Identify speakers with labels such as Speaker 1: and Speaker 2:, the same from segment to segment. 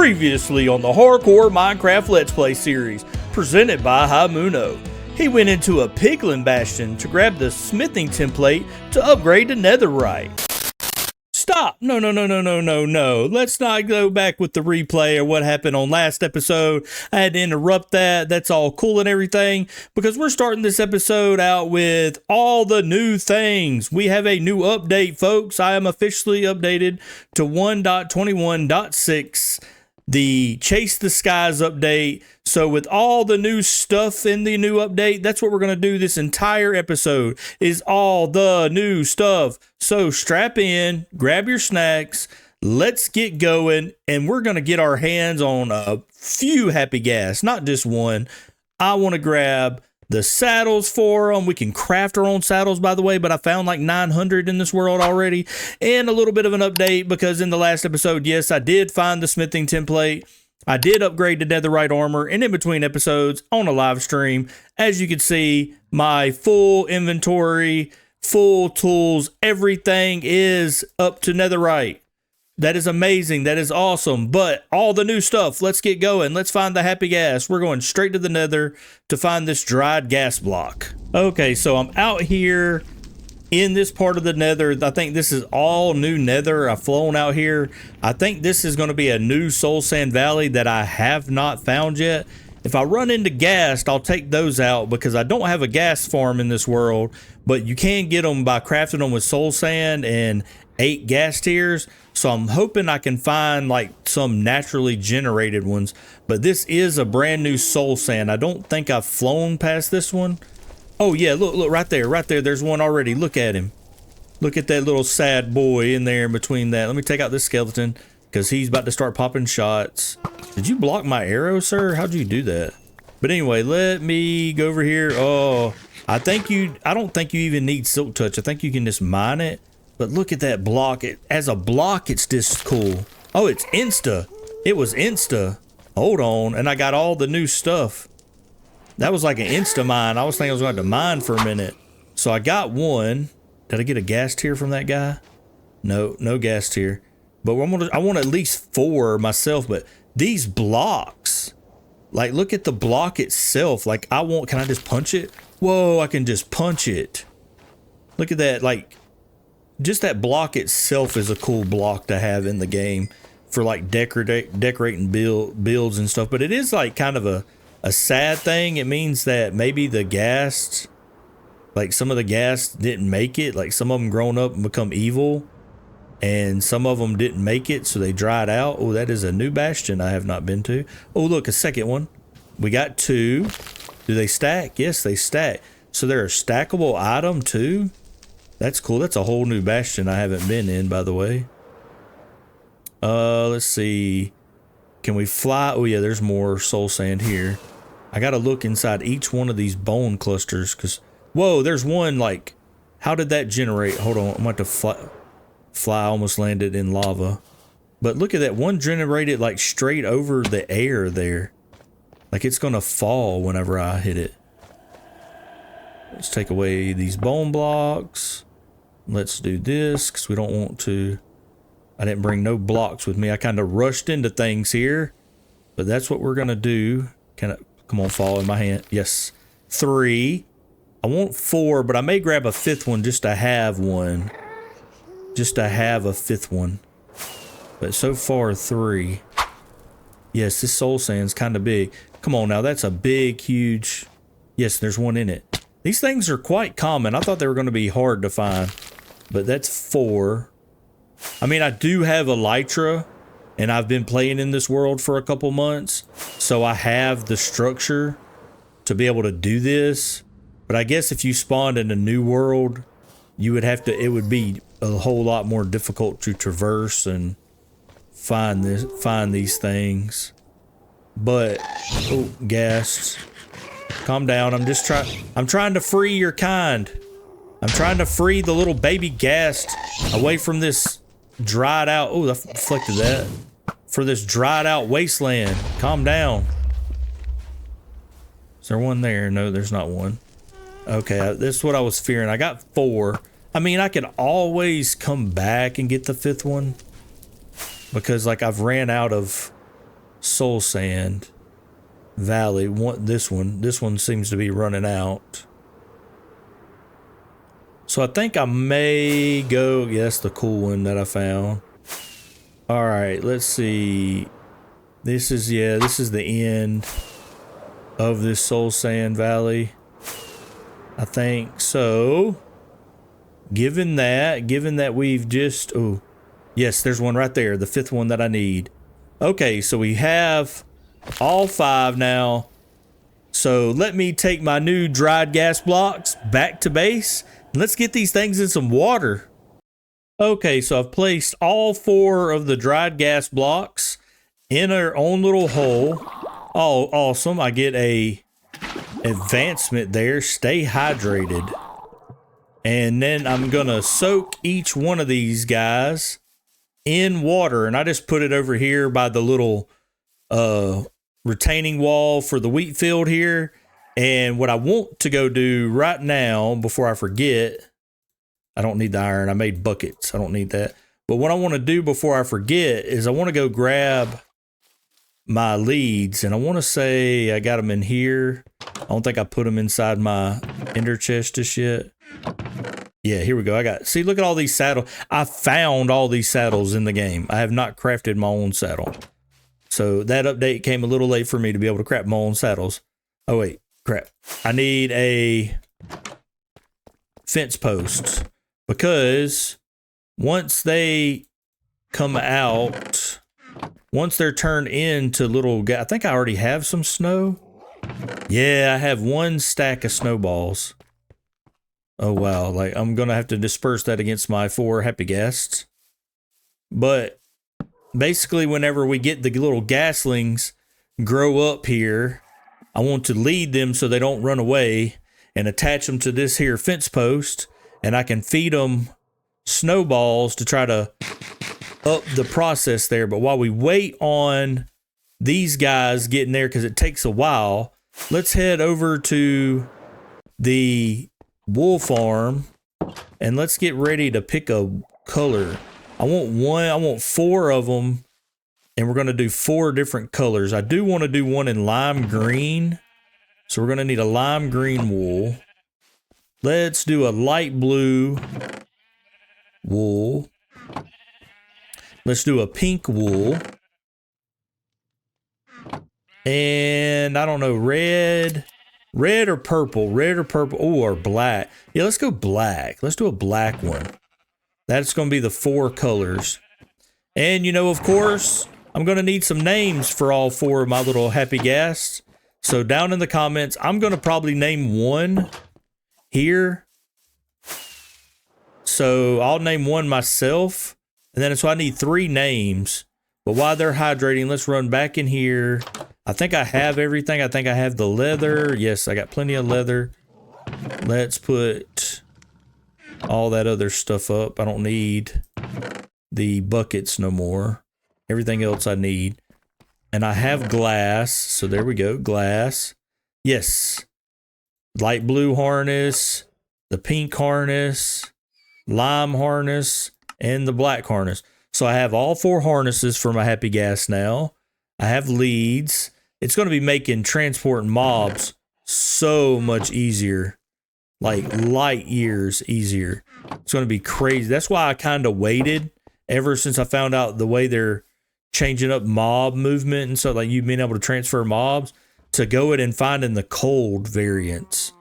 Speaker 1: Previously on the Hardcore Minecraft Let's Play series, presented by Hymuno. He went into a piglin bastion to grab the smithing template to upgrade to netherite. Stop! No. Let's not go back with the replay or what happened on last episode. I had to interrupt that. That's all cool and everything because we're starting this episode out with all the new things. We have a new update, folks. I am officially updated to 1.21.6. The Chase the Skies update. So with all the new stuff in the new update, that's what we're going to do this entire episode is all the new stuff. So strap in, grab your snacks, let's get going, and we're going to get our hands on a few Happy Ghast, not just one. I want to grab the saddles for them. We can craft our own saddles, by the way, but I found like 900 in this world already. And a little bit of an update because in the last episode, yes, I did find the smithing template. I did upgrade to netherite armor, and in between episodes on a live stream, as you can see, my full inventory, full tools, everything is up to netherite. That is amazing. That is awesome. But all the new stuff, let's get going. Let's find the Happy Ghast. We're going straight to the nether to find this dried gas block. Okay, so I'm out here in this part of the nether. I think this is all new nether. I've flown out here. I think this is going to be a new soul sand valley that I have not found yet. If I run into ghast, I'll take those out because I don't have a ghast farm in this world, but you can get them by crafting them with soul sand and 8 ghast tears. So I'm hoping I can find like some naturally generated ones, but this is a brand new soul sand. I don't think I've flown past this one. Oh yeah, look right there. There's one already. Look at him. Look at that little sad boy in there in between that. Let me take out this skeleton because he's about to start popping shots. Did you block my arrow, sir? How'd you do that? But anyway, let me go over here. Oh, I don't think you even need silk touch. I think you can just mine it. But look at that block. As a block, it's just cool. Oh, it's insta. It was insta. Hold on. And I got all the new stuff. That was like an insta mine. I was thinking I was going to mine for a minute. So I got one. Did I get a ghast tier from that guy? No ghast tier. But I want at least 4 myself. But these blocks, like look at the block itself. Like can I just punch it? Whoa, I can just punch it. Look at that. Like, just that block itself is a cool block to have in the game for like decorating builds and stuff. But it is like kind of a sad thing. It means that maybe the ghasts, like some of the ghasts didn't make it. Like some of them grown up and become evil, and some of them didn't make it, so they dried out. Oh, that is a new bastion I have not been to. Oh, look, a second one. We got 2. Do they stack? Yes, they stack. So they're a stackable item too. That's cool. That's a whole new bastion I haven't been in, by the way. Let's see. Can we fly? Oh, yeah, there's more soul sand here. I got to look inside each one of these bone clusters because, whoa, there's one like, how did that generate? Hold on. I'm about to fly. Almost landed in lava. But look at that. One generated like straight over the air there. Like it's going to fall whenever I hit it. Let's take away these bone blocks. Let's do this because we don't want to. I didn't bring no blocks with me. I kind of rushed into things here, but that's what we're going to do. Come on, fall in my hand. Yes. 3. I want 4, but I may grab a 5th one just to have one. Just to have a 5th one. But so far, 3. Yes, this soul sand's kind of big. Come on now. That's a big, huge. Yes, there's one in it. These things are quite common. I thought they were going to be hard to find, but that's 4. I mean, I do have elytra, and I've been playing in this world for a couple months, so I have the structure to be able to do this. But I guess if you spawned in a new world, you would have to. It would be a whole lot more difficult to traverse and find these things. But oh, ghasts. Calm down. I'm trying to free your kind. I'm trying to free the little baby ghast away from this dried out. Oh, I deflected that. For this dried out wasteland. Calm down. Is there one there? No, there's not one. Okay, this is what I was fearing. I got 4. I mean, I could always come back and get the 5th one because like I've ran out of soul sand valley. This one seems to be running out. So I think I may go, yeah, that's the cool one that I found. All right, let's see. This is the end of this soul sand valley. I think so. Given that we've just, oh, yes, there's one right there, the 5th one that I need. Okay, so we have all 5 now. So let me take my new dried ghast blocks back to base. And let's get these things in some water. Okay, so I've placed all 4 of the dried ghast blocks in their own little hole. Oh, awesome. I get a advancement there. Stay hydrated. And then I'm going to soak each one of these guys in water. And I just put it over here by the little retaining wall for the wheat field here. And what I want to go do right now, before I forget, I don't need the iron. I made buckets. I don't need that. But what I want to do before I forget is I want to go grab my leads. And I want to say I got them in here. I don't think I put them inside my ender chest just yet. Yeah, here we go. See, look at all these saddles. I found all these saddles in the game. I have not crafted my own saddle. So that update came a little late for me to be able to craft my own saddles. Oh, wait. Crap. I need a fence post because once they come out, once they're turned into little, I think I already have some snow. Yeah, I have 1 stack of snowballs. Oh, wow. Like, I'm going to have to disperse that against my 4 happy ghasts. But basically, whenever we get the little gastlings grow up here, I want to lead them so they don't run away and attach them to this here fence post. And I can feed them snowballs to try to up the process there. But while we wait on these guys getting there, because it takes a while, let's head over to the wool farm and let's get ready to pick a color. I want 4 of them, and we're going to do 4 different colors. I do want to do one in lime green, so we're going to need a lime green wool. Let's do a light blue wool. Let's do a pink wool. And I don't know, red or purple, or black. Yeah, let's go black. Let's do a black one. That's going to be the 4 colors. And, you know, of course, I'm going to need some names for all 4 of my little happy ghasts. So down in the comments, I'm going to probably name one here. So I'll name one myself. And then so I need 3 names. But while they're hydrating, let's run back in here. I think I have everything. I think I have the leather. Yes, I got plenty of leather. Let's put all that other stuff up. I don't need the buckets no more. Everything else I need. And I have glass. So there we go. Glass. Yes. Light blue harness. The pink harness. Lime harness. And the black harness. So I have all 4 harnesses for my happy ghast now. I have leads. It's going to be making transporting mobs so much easier. Like light years easier. It's going to be crazy. That's why I kind of waited ever since I found out the way they're changing up mob movement and so like you being able to transfer mobs to go in and finding the cold variants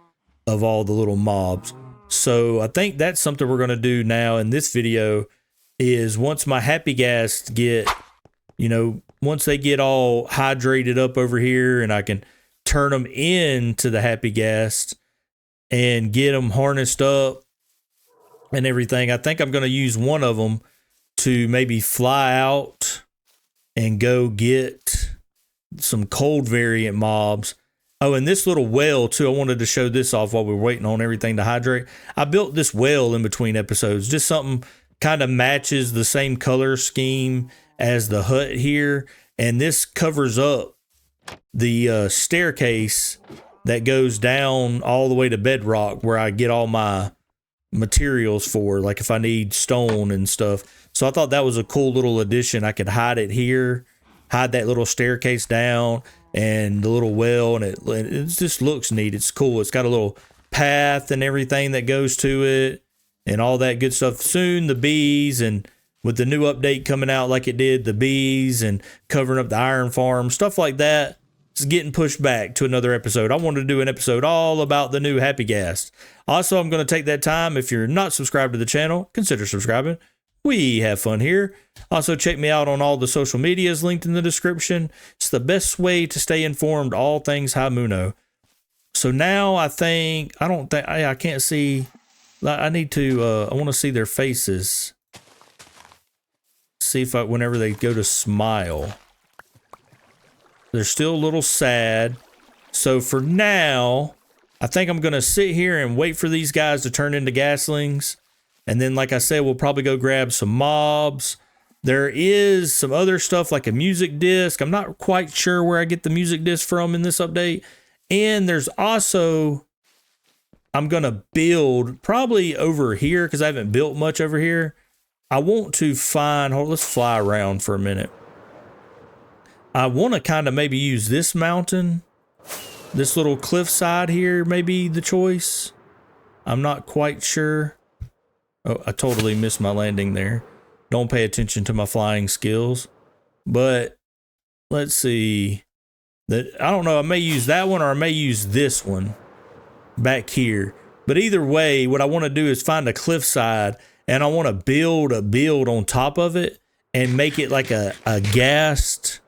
Speaker 1: of all the little mobs. So I think that's something we're going to do now in this video is once my happy ghast get, you know, once they get all hydrated up over here and I can turn them into the happy ghast and get them harnessed up and everything, I think I'm going to use one of them to maybe fly out and go get some cold variant mobs. Oh, and this little well too, I wanted to show this off while we're waiting on everything to hydrate. I built this well in between episodes, just something kind of matches the same color scheme as the hut here. And this covers up the staircase that goes down all the way to bedrock where I get all my materials for, like if I need stone and stuff. So I thought that was a cool little addition. I could hide it here hide that little staircase down and the little well, and it just looks neat. It's cool. It's got a little path and everything that goes to it and all that good stuff. Soon the bees, and with the new update coming out like it did, the bees and covering up the iron farm, stuff like that is getting pushed back to another episode. I wanted to do an episode all about the new Happy Ghast. Also, I'm going to take that time. If you're not subscribed to the channel, consider subscribing. We have fun here. Also, check me out on all the social medias linked in the description. It's the best way to stay informed all things High Muno. So now I can't see. I need to, I want to see their faces. See if whenever they go to smile, they're still a little sad. So for now, I think I'm going to sit here and wait for these guys to turn into gaslings. And then, like I said, we'll probably go grab some mobs. There is some other stuff like a music disc. I'm not quite sure where I get the music disc from in this update. And there's also, I'm going to build probably over here because I haven't built much over here. I want to find, let's fly around for a minute. I want to kind of maybe use this mountain, this little cliffside here, maybe the choice. I'm not quite sure. Oh, I totally missed my landing there. Don't pay attention to my flying skills. But let's see. I don't know. I may use that one or I may use this one back here. But either way, what I want to do is find a cliffside, and I want to build a build on top of it and make it like a ghast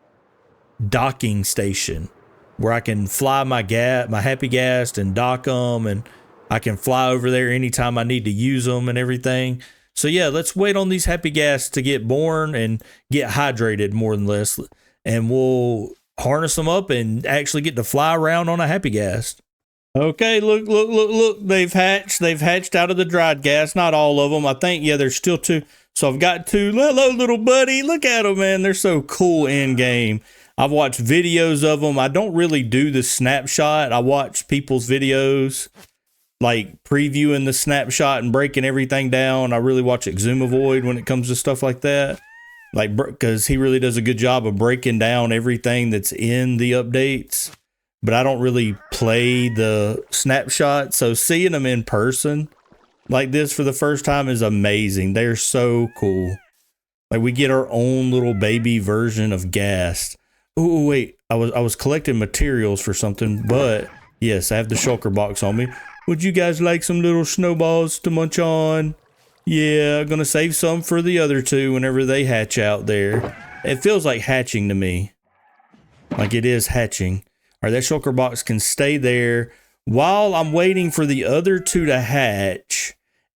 Speaker 1: docking station where I can fly my Happy Ghast and dock them, and I can fly over there anytime I need to use them and everything. So yeah, let's wait on these Happy Ghasts to get born and get hydrated more than less, and we'll harness them up and actually get to fly around on a Happy Ghast. Okay, look. They've hatched out of the dried gas. Not all of them. I think, yeah, there's still two. So I've got two. Hello, little buddy. Look at them, man. They're so cool in game. I've watched videos of them. I don't really do the snapshot. I watch people's videos, like previewing the snapshot and breaking everything down. I really watch Exumavoid when it comes to stuff like that. Like, because he really does a good job of breaking down everything that's in the updates. But I don't really play the snapshot. So seeing them in person like this for the first time is amazing. They're so cool. Like, we get our own little baby version of Ghast. Oh, wait. I was collecting materials for something, but yes, I have the shulker box on me. Would you guys like some little snowballs to munch on? Yeah, I'm going to save some for the other two whenever they hatch out there. It feels like hatching to me. Like it is hatching. All right, that shulker box can stay there while I'm waiting for the other two to hatch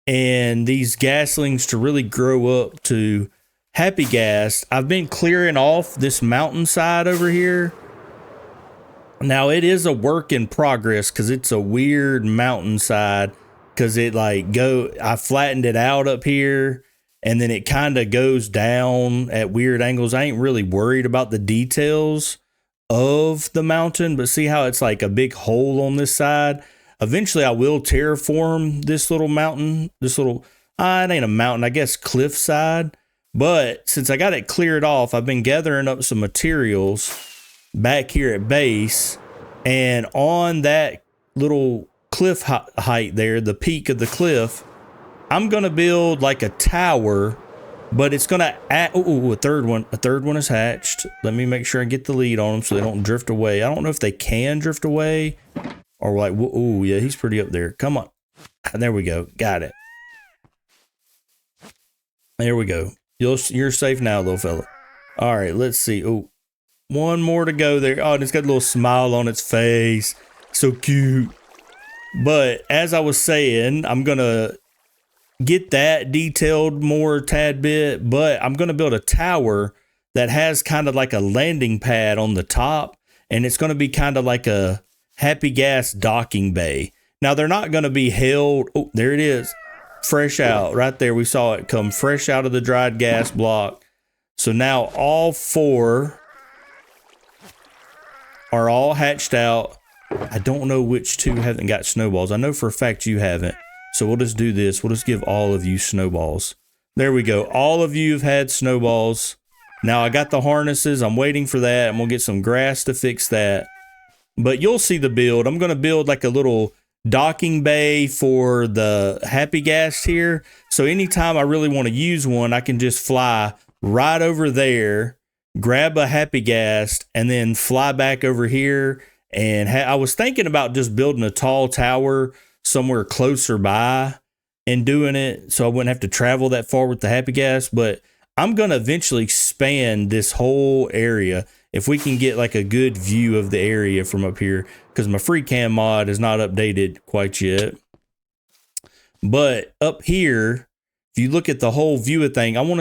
Speaker 1: and these gaslings to really grow up to Happy Ghast. I've been clearing off this mountainside over here. Now, it is a work in progress because it's a weird mountainside because it I flattened it out up here and then it kind of goes down at weird angles. I ain't really worried about the details of the mountain, but see how it's like a big hole on this side. Eventually I will terraform this little mountain, it ain't a mountain, I guess cliff side. But since I got it cleared off, I've been gathering up some materials back here at base, and on that little cliff height there, the peak of the cliff, I'm gonna build like a tower. But it's gonna add, a third one is hatched. Let me make sure I get the lead on them so they don't drift away. I don't know if they can drift away or like, oh yeah, he's pretty up there. Come on. There we go. Got it. There we go. You're safe now, little fella. All right, let's see. Oh, one more to go there. Oh, and it's got a little smile on its face. So cute. But as I was saying, I'm gonna get that detailed more a tad bit, but I'm going to build a tower that has kind of like a landing pad on the top, and it's going to be kind of like a Happy Ghast docking bay. Now, they're not going to be held. Oh, there it is. Fresh out right there. We saw it come fresh out of the dried gas block. So now all four are all hatched out. I don't know which two haven't got snowballs. I know for a fact you haven't. So we'll just do this. We'll just give all of you snowballs. There we go. All of you have had snowballs. Now I got the harnesses. I'm waiting for that. I'm going to get some grass to fix that. But you'll see the build. I'm going to build like a little docking bay for the Happy Ghast here. So anytime I really want to use one, I can just fly right over there, grab a Happy Ghast, and then fly back over here. And I was thinking about just building a tall tower somewhere closer by and doing it so I wouldn't have to travel that far with the Happy Ghast. But I'm going to eventually expand this whole area if we can get like a good view of the area from up here, because my free cam mod is not updated quite yet. But up here, if you look at the whole view of thing, I'm going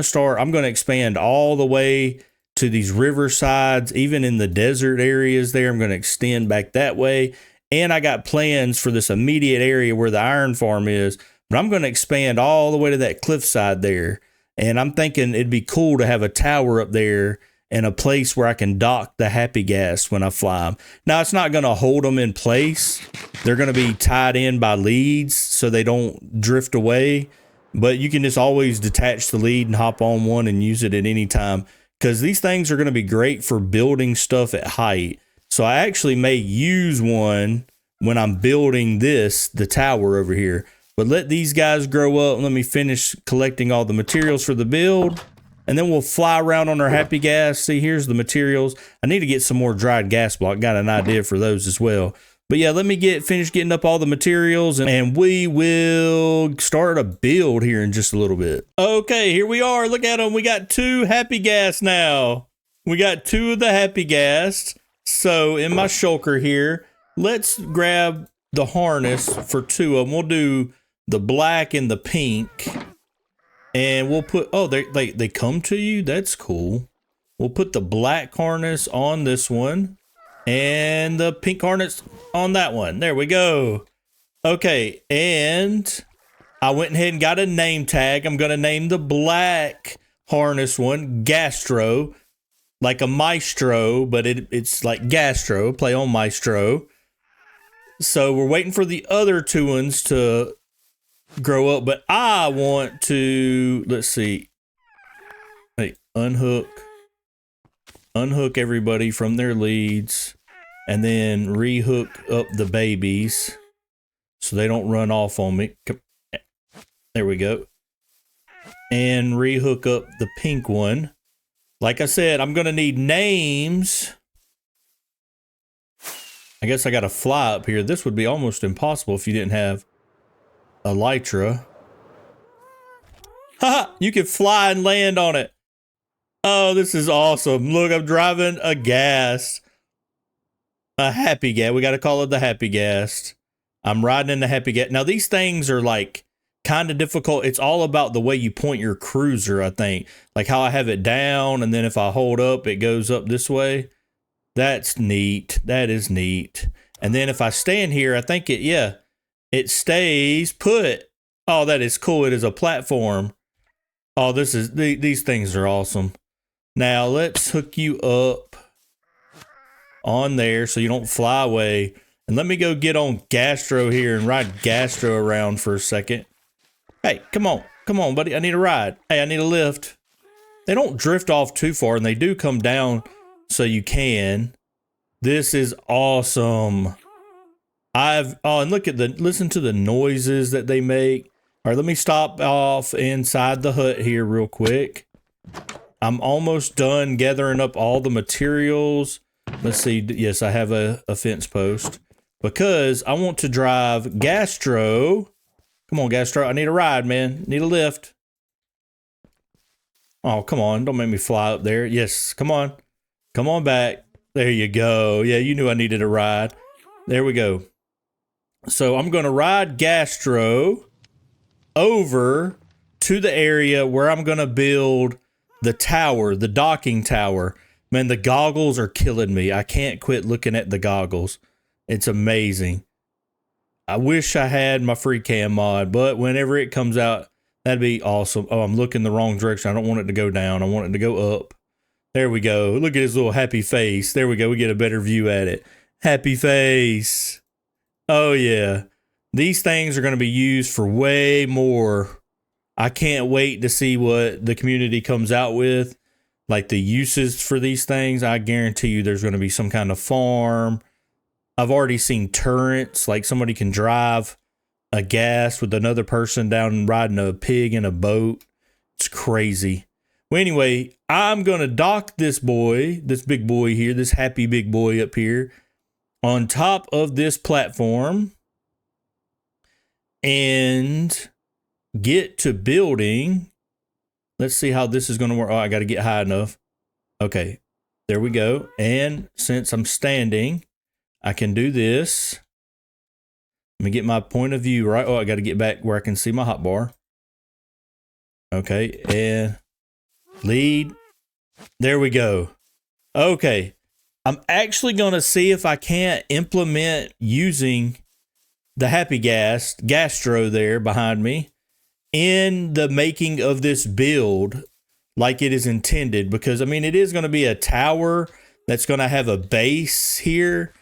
Speaker 1: to expand all the way to these river sides, even in the desert areas there. I'm going to extend back that way. And I got plans for this immediate area where the iron farm is, but I'm going to expand all the way to that cliffside there. And I'm thinking it'd be cool to have a tower up there and a place where I can dock the Happy Ghast when I fly them. Now, it's not going to hold them in place. They're going to be tied in by leads so they don't drift away. But you can just always detach the lead and hop on one and use it at any time, because these things are going to be great for building stuff at height. So I actually may use one when I'm building the tower over here. But let these guys grow up and let me finish collecting all the materials for the build. And then we'll fly around on our Happy Ghast. See, here's the materials. I need to get some more dried gas block. Got an idea for those as well. But yeah, let me finish getting up all the materials, and we will start a build here in just a little bit. Okay, here we are. Look at them. We got 2 Happy Ghast now. We got 2 of the Happy Ghast. So in my shulker here, let's grab the harness for 2 of them. We'll do the black and the pink. And we'll put, oh, they come to you? That's cool. We'll put the black harness on this one and the pink harness on that one. There we go. Okay, and I went ahead and got a name tag. I'm going to name the black harness one Gastro, like a maestro, but it's like Gastro, play on maestro. So we're waiting for the other 2 ones to grow up, but I want to, let's see, hey, unhook everybody from their leads, and then rehook up the babies so they don't run off on me. There we go. And rehook up the pink one. Like I said, I'm gonna need names. I guess I gotta fly up here. This would be almost impossible if you didn't have elytra. Haha, you can fly and land on it. Oh, this is awesome. Look, I'm driving a ghast. A Happy Ghast. We got to call it the Happy Ghast. I'm riding in the Happy Ghast. Now, these things are like kind of difficult. It's all about the way you point your cruiser, I think. Like how I have it down, and then if I hold up, it goes up this way. That's neat. That is neat. And then if I stand here, I think it stays put. Oh, that is cool. It is a platform. Oh, these things are awesome. Now let's hook you up on there so you don't fly away. And let me go get on Gastro here and ride Gastro around for a second. Hey, come on. Come on, buddy. I need a ride. Hey, I need a lift. They don't drift off too far, and they do come down so you can. This is awesome. And listen to the noises that they make. All right, let me stop off inside the hut here real quick. I'm almost done gathering up all the materials. Let's see. Yes, I have a fence post because I want to drive Gastro. Come on, Gastro. I need a ride, man. Need a lift. Oh, come on. Don't make me fly up there. Yes, come on. Come on back. There you go. Yeah, you knew I needed a ride. There we go. So I'm going to ride Gastro over to the area where I'm going to build the tower, the docking tower. Man, the goggles are killing me. I can't quit looking at the goggles. It's amazing. I wish I had my free cam mod, but whenever it comes out, that'd be awesome. Oh, I'm looking the wrong direction. I don't want it to go down. I want it to go up. There we go. Look at his little happy face. There we go. We get a better view at it. Happy face. Oh, yeah. These things are going to be used for way more. I can't wait to see what the community comes out with. like the uses for these things, I guarantee you there's going to be some kind of farm. I've already seen turrets, like somebody can drive a ghast with another person down riding a pig in a boat. It's crazy. Well, anyway, I'm going to dock this boy, this big boy here, this happy big boy up here on top of this platform and get to building. Let's see how this is going to work. Oh, I got to get high enough. Okay, there we go. And since I'm standing, I can do this. Let me get my point of view right. Oh, I got to get back where I can see my hotbar. Okay, and lead. There we go. Okay, I'm actually going to see if I can't implement using the Happy Ghast, Gastro there behind me, in the making of this build like it is intended. Because, I mean, it is going to be a tower that's going to have a base here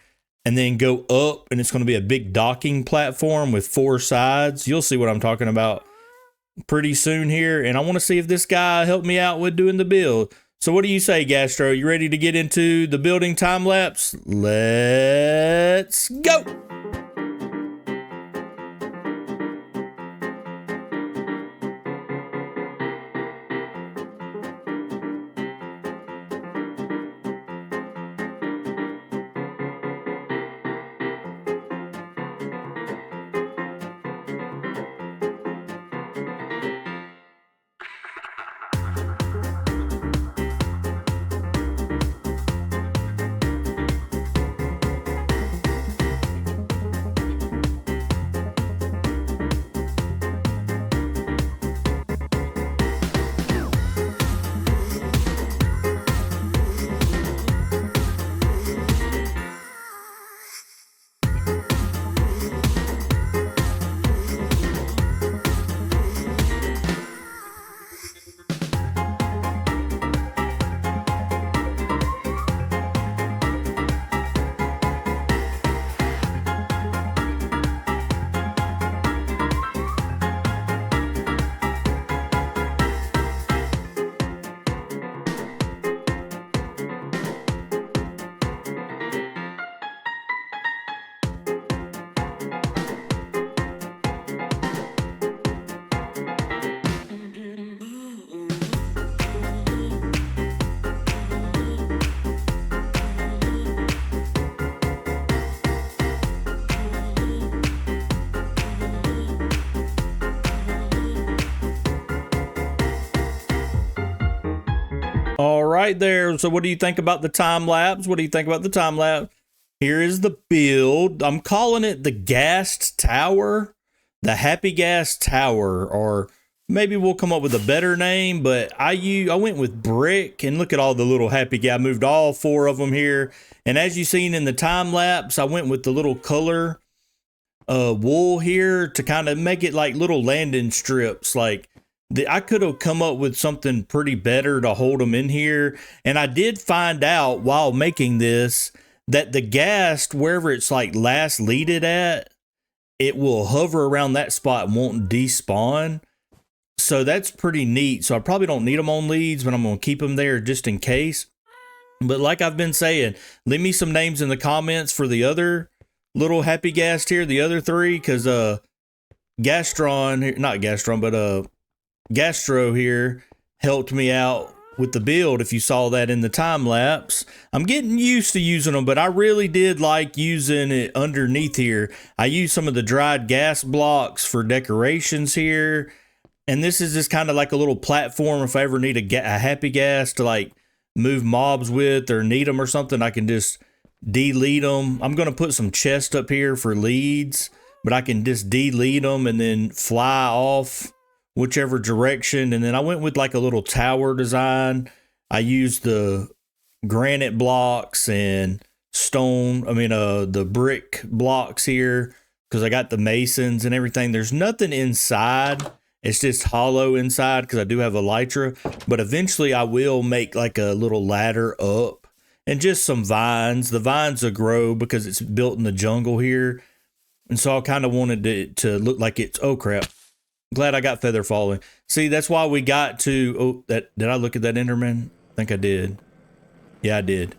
Speaker 1: and then go up, and it's going to be a big docking platform with 4 sides. You'll see what I'm talking about pretty soon here, and I want to see if this guy helped me out with doing the build. So what do you say, Gastro? You ready to get into the building time lapse? Let's go. All right there. So what do you think about the time lapse? What do you think about the time lapse? Here is the build. I'm calling it the Ghast Tower, the Happy Ghast Tower, or maybe we'll come up with a better name, but I went with brick, and look at all the little Happy Ghast. I moved all 4 of them here. And as you've seen in the time lapse, I went with the little color wool here to kind of make it like little landing strips. Like I could have come up with something pretty better to hold them in here. And I did find out while making this that the ghast, wherever it's like last leaded at, it will hover around that spot and won't despawn. So that's pretty neat. So I probably don't need them on leads, but I'm going to keep them there just in case. But like I've been saying, leave me some names in the comments for the other little Happy Ghast here, the other 3, because Gastro here helped me out with the build, if you saw that in the time lapse. I'm getting used to using them, but I really did like using it underneath here. I used some of the dried gas blocks for decorations here, and this is just kind of like a little platform if I ever need a Happy Ghast to like move mobs with or need them or something. I can just delete them. I'm going to put some chests up here for leads, but I can just delete them and then fly off whichever direction. And then I went with like a little tower design. I used the granite blocks and the brick blocks here because I got the masons and everything. There's nothing inside. It's just hollow inside because I do have elytra, but eventually I will make like a little ladder up and just some vines. The vines will grow because it's built in the jungle here. And so I kind of wanted it to look like it's, oh crap. Glad I got feather falling. See, that's why we got to, did I look at that Enderman? think I did. Yeah, I did.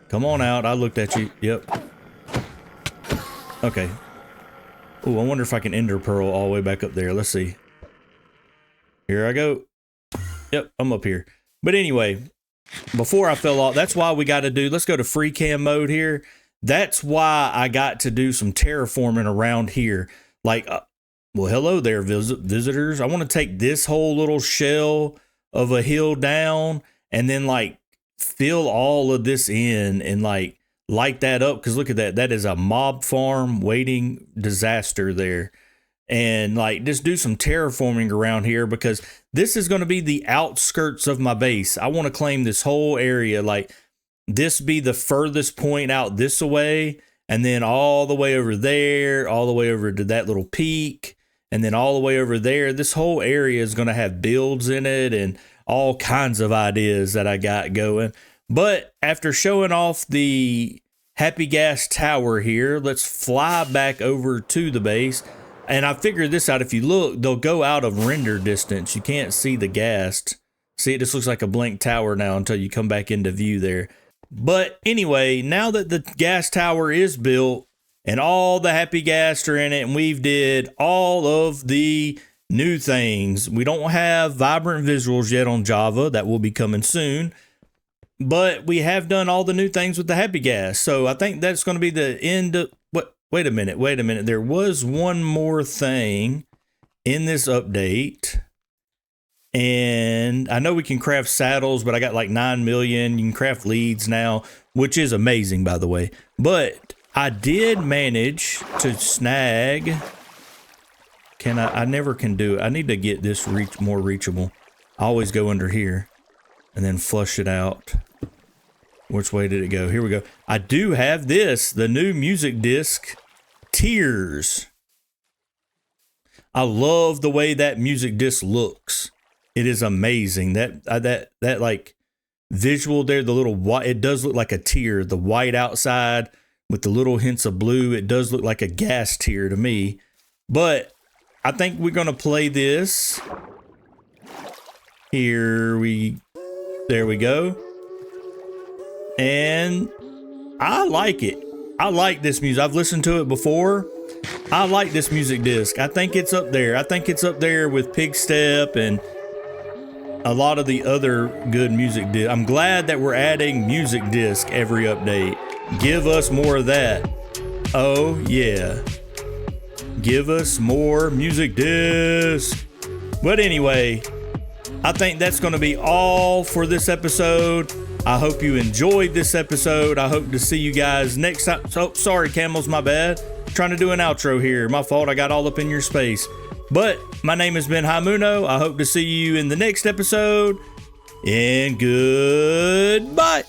Speaker 1: Come on out. I looked at you. Yep. Okay. Oh, I wonder if I can ender pearl all the way back up there. Let's see. Here I go. Yep, I'm up here. But anyway, before I fell off, that's why we got to do, let's go to free cam mode here. That's why I got to do some terraforming around here. Like, well, hello there, visitors. I want to take this whole little shell of a hill down and then like fill all of this in and like light that up. Cause look at that. That is a mob farm waiting disaster there. And like just do some terraforming around here because this is going to be the outskirts of my base. I want to claim this whole area, like this be the furthest point out this way, and then all the way over there, all the way over to that little peak, and then all the way over there. This whole area is going to have builds in it and all kinds of ideas that I got going. But after showing off the Happy Ghast tower here, let's fly back over to the base. And I figured this out. If you look, they'll go out of render distance. You can't see the ghast. See, it just looks like a blank tower now until you come back into view there. But anyway, now that the ghast tower is built and all the Happy Ghast are in it, and we've did all of the new things. We don't have vibrant visuals yet on Java. That will be coming soon. But we have done all the new things with the Happy Ghast. So I think that's going to be the end of... Wait a minute. There was one more thing in this update. And I know we can craft saddles, but I got like 9 million. You can craft leads now, which is amazing, by the way. But I did manage to snag... I never can do it. I need to get this more reachable. I always go under here and then flush it out. Which way did it go? Here we go. I do have this, the new music disc, Tears. I love the way that music disc looks. It is amazing. That like visual there, the little white, it does look like a tear. The white outside with the little hints of blue, it does look like a gas tear to me. But I think we're gonna play this. There we go. And I like it. I like this music. I've listened to it before. I like this music disc. I think it's up there. I think it's up there with Pig Step and a lot of the other good music discs. I'm glad that we're adding music disc every update. Give us more of that. Oh yeah. Give us more music disc. But anyway, I think that's going to be all for this episode. I hope you enjoyed this episode. I hope to see you guys next time. So sorry, camels, my bad. Trying to do an outro here. My fault. I got all up in your space. But my name has been Hymuno. I hope to see you in the next episode. And goodbye.